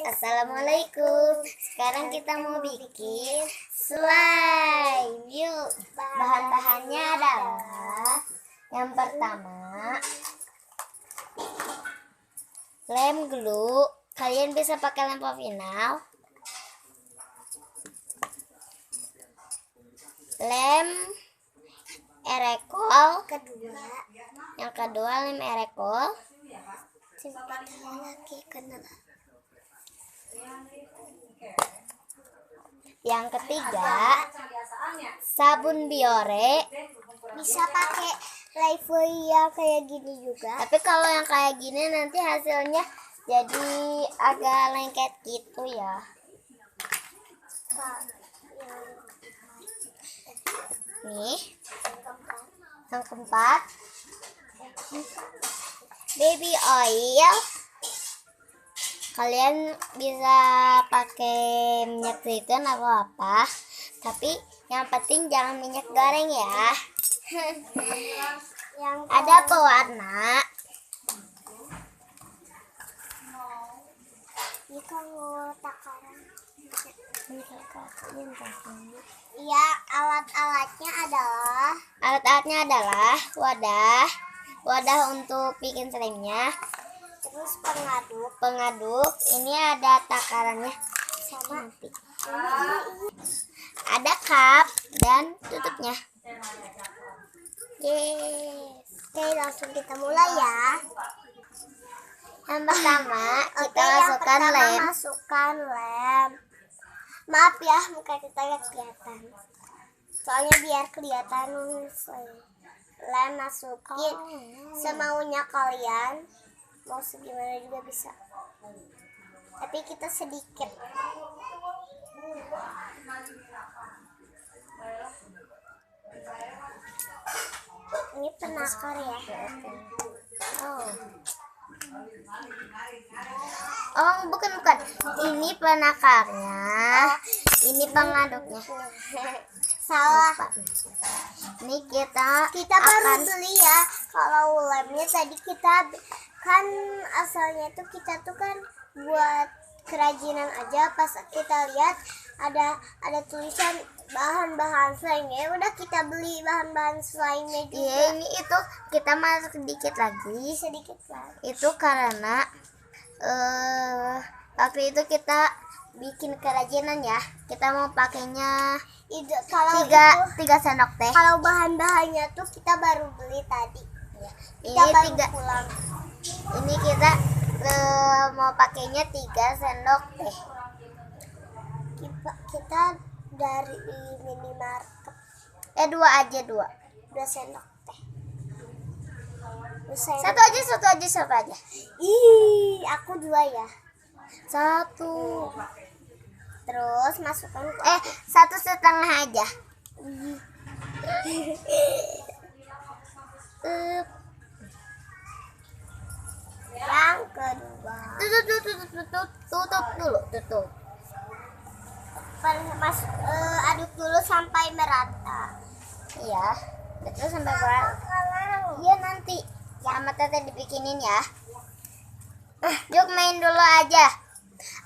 Assalamualaikum. Sekarang kita mau bikin slime. Yuk, bahan-bahannya adalah yang pertama lem glue. Kalian bisa pakai lem final, lem erekol yang kedua lem erekol, yang ketiga sabun biore. Bisa pakai Livia kayak gini juga. Tapi kalau yang kayak gini nanti hasilnya jadi agak lengket gitu ya. Nih, yang keempat baby oil. Kalian bisa pakai minyak zaitun atau apa, tapi yang penting jangan minyak goreng ya. Ada pewarna. Ini kalau takaran. Iya, alat-alatnya adalah wadah untuk bikin slime-nya. Terus pengaduk. Ini ada takarannya sama nanti. Ada cup dan tutupnya. yes. Oke, langsung kita mulai ya. Yang pertama kita masukkan lem. Maaf ya, muka kita nggak kelihatan. Soalnya biar kelihatan lem masukin semaunya kalian. Mau segimana juga bisa. Tapi kita sedikit. Ini penakar ya. Oh, bukan. Ini penakarnya. Ini pengaduknya. Salah. Ini kita baru beli ya. Kalau lemnya tadi kita kan asalnya itu kita tuh kan buat kerajinan aja. Pas kita lihat ada tulisan bahan-bahan slime, ya udah kita beli bahan-bahan slime-nya juga. Iya, ini itu kita masuk sedikit lagi. Itu karena waktu itu kita bikin kerajinan ya. Kita mau pakainya tiga sendok teh. Kalau bahan-bahannya tuh kita baru beli tadi. Ya. Kita baru pulang. Ini kita mau pakainya 3 sendok teh. Kita dari minimarket. 2 aja. 2 sendok teh. Satu aja. Ih, aku 2 ya. 1. Terus masukkan 1,5 aja. Yang kedua. Tutup. Aduk dulu sampai merata. Iya, betul sampai merata. Iya nanti sama teteh dibikinin ya. Yuk main dulu aja.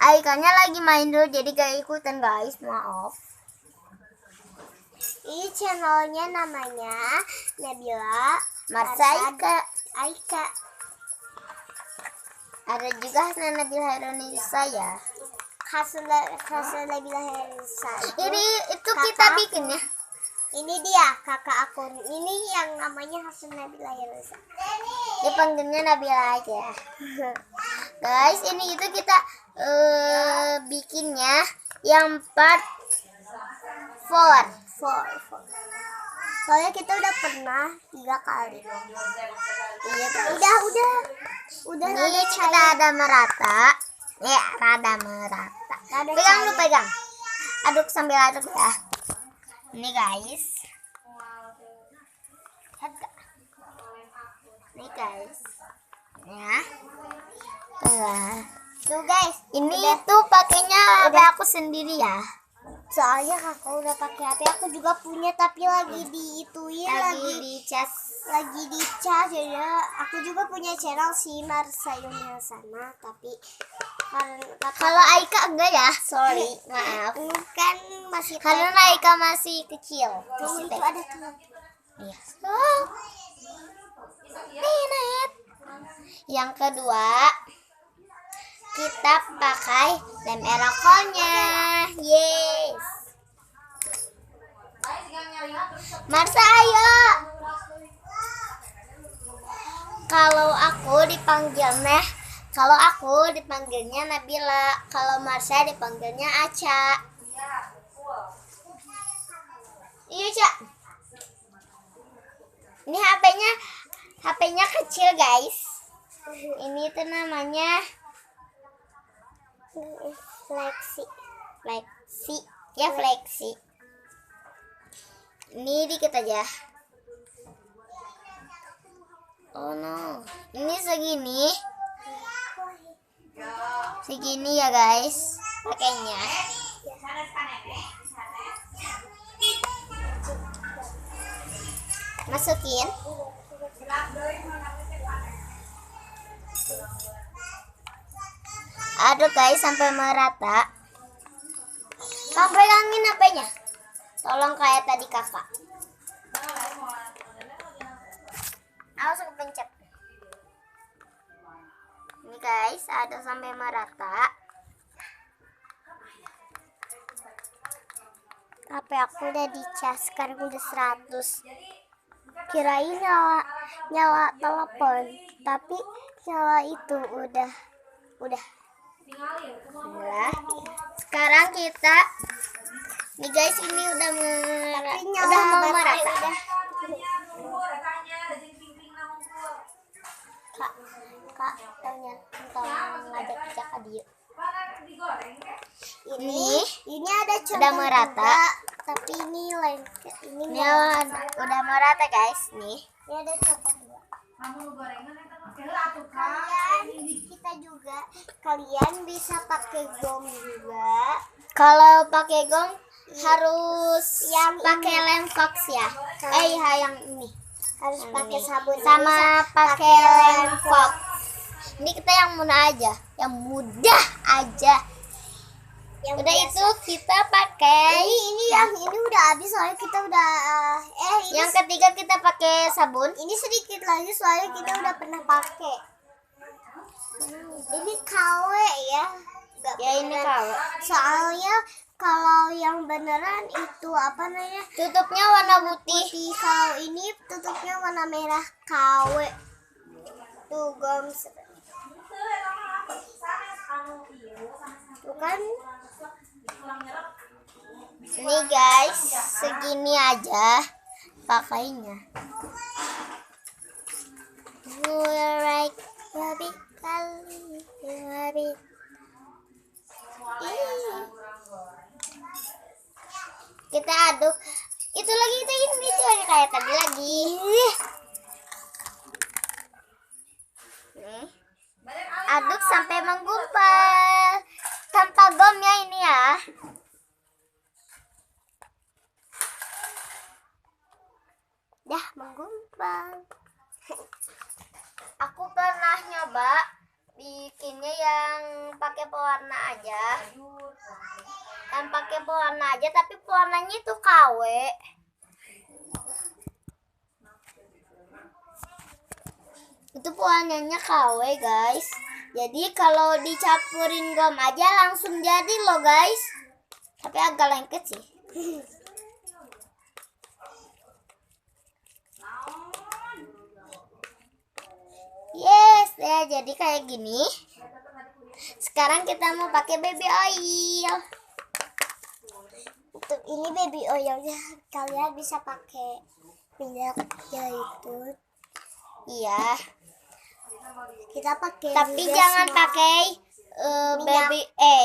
Aikannya lagi main dulu jadi gak ikutan guys, maaf. Ini channelnya namanya Nabila Marsa Aika. Ada juga Hasna Nabila Indonesia ya. Hasna Nabila Indonesia. Ini itu kita bikin ya. Ini dia kakak akun. Ini yang namanya Hasna Nabila Indonesia. Dipanggilnya Nabila aja. Guys, ini itu kita bikinnya yang part 4. Soalnya kita udah pernah 3 kali. Iya, Udah. Ini kita ada merata. Rada merata. Pegang. Aduk sambil aduk ya. Ini guys. Ya. Tuh guys, ini tuh pakainya HP aku sendiri ya. Soalnya kakak udah pakai HP, aku juga punya tapi lagi dicas ya. Aku juga punya channel si Marsa Yuna sana, tapi Kalau Aika enggak ya, sorry, maaf. Kan masih Karena Aika masih kecil. itu ada tuh. Iya. Oh. Nenet. Yang kedua, kita pakai lem aerosolnya. Yes. Marsa, ayo. Kalau aku dipanggilnya Nabila. Kalau Marsha dipanggilnya Aca. Iya, Cak. Ini HP-nya kecil, guys. Ini tuh namanya Flexi. Ya, Flexi. Ini dikit aja. Oh no. Ini segini ya, guys. Pakainya. Masukin. Aduk, guys, sampai merata. Kamu pegangin HP-nya. Tolong kayak tadi kakak. Awas kepencet. Ini, guys, aduk sampai merata. HP aku udah dicas, sekarang udah 100. Kirain nyala telepon, tapi nyala itu udah. Sekarang kita nih, guys, ini udah mau merata. Kak, tanya ngajak kita ke dia. Ini ada udah merata, tapi ini lengket. Ini udah merata, guys. Nih. Ini ada coba. Kalian bisa pakai gom juga. Kalau pakai gom harus yang pakai lem fox ya. Yang ini Harus pakai sabun sama pakai lem fox. Ini kita yang mudah aja, Yang udah biasa. itu kita pakai. Yang ini udah habis, soalnya kita udah Yang ketiga kita pakai sabun. ini sedikit lagi, soalnya kita udah pernah pakai. Ini KW ya. Ya, ini KW. Soalnya kalau yang beneran itu apa namanya? Tutupnya warna putih. Kalau ini tutupnya warna merah KW. Tuh, goms. Tuh kan. Ini, guys, segini aja pakainya. Alright, baby, baby. Kita aduk. Itu lagi kita ini coba kayak tadi lagi. Nih. Aduk sampai menggumpal. Tanpa gom ya ini ya. Dah menggumpal. Aku pernah nyoba bikinnya yang pakai pewarna aja. Yang pakai pewarna aja, tapi pewarnanya itu KW. Itu pewarnanya KW, guys. Jadi kalau dicampurin gom aja langsung jadi loh, guys. Tapi agak lengket sih. Yes, ya jadi kayak gini. Sekarang kita mau pakai baby oil. Untuk ini baby oilnya kalian bisa pakai minyak zaitun. Iya. Kita pakai. Tapi juga jangan semua. pakai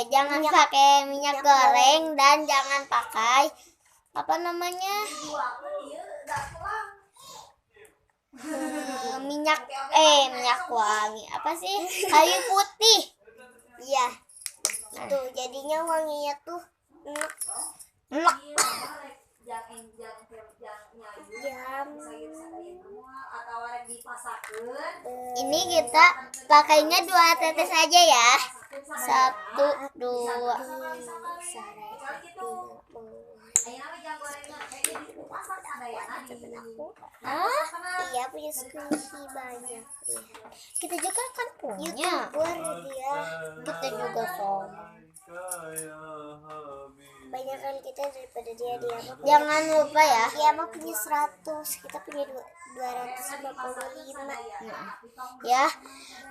jangan pakai minyak goreng dan jangan pakai apa namanya? Minyak wangi. Apa sih? Kayu putih. Iya. Itu jadinya wanginya tuh Enak. jam Ini kita pakainya 2 tetes aja ya. 1, 2. Iya, punya squishy banyak. Kita juga kan punya. YouTuber dia. Kita juga sama. Banyak kan kita daripada dia mah Jangan lupa ya. dia mah punya 100, kita punya 255. Ya,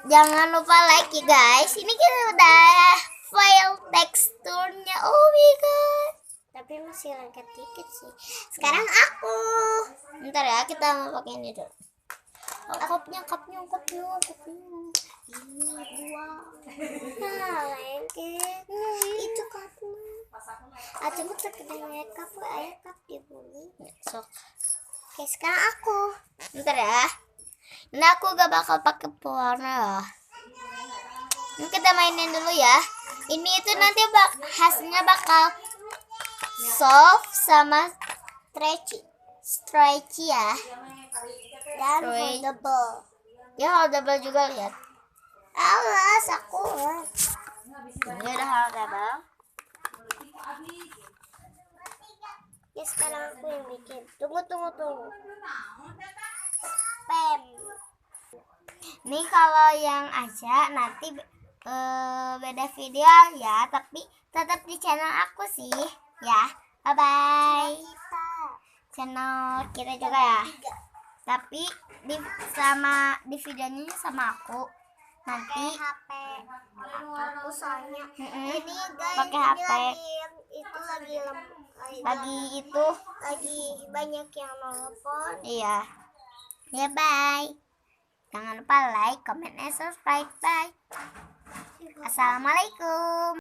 jangan lupa like ya guys. Ini kita udah file teksturnya. Oh my god. Tapi masih lengket dikit sih. Sekarang aku. Bentar ya, kita mau pakai ini dulu. Oh, kopnya. Ini dua. Lengket. Itu kapnya. Atau mau terkena makeup, ayah kap di bumi. Sok. Oke, sekarang aku. Bentar ya. Ini aku gak bakal pakai pewarna loh. Ini kita mainin dulu ya. Ini itu nanti hasilnya bakal soft sama stretchy ya. Dan Stretch. foldable. Ya holdable juga lihat. Awas aku. Ini udah holdable. Ya sekarang aku yang bikin. Tunggu. Spam. Nih kalau yang Aca nanti beda video ya, tapi tetap di channel aku sih ya. Bye bye. Channel kita juga ya. Tapi di videonya sama aku nanti HP aku soalnya ini guys, pakai ini HP. lagi lagi banyak yang nelfon. Iya. Ya bye. Jangan lupa like, comment, and subscribe. Bye. Assalamualaikum.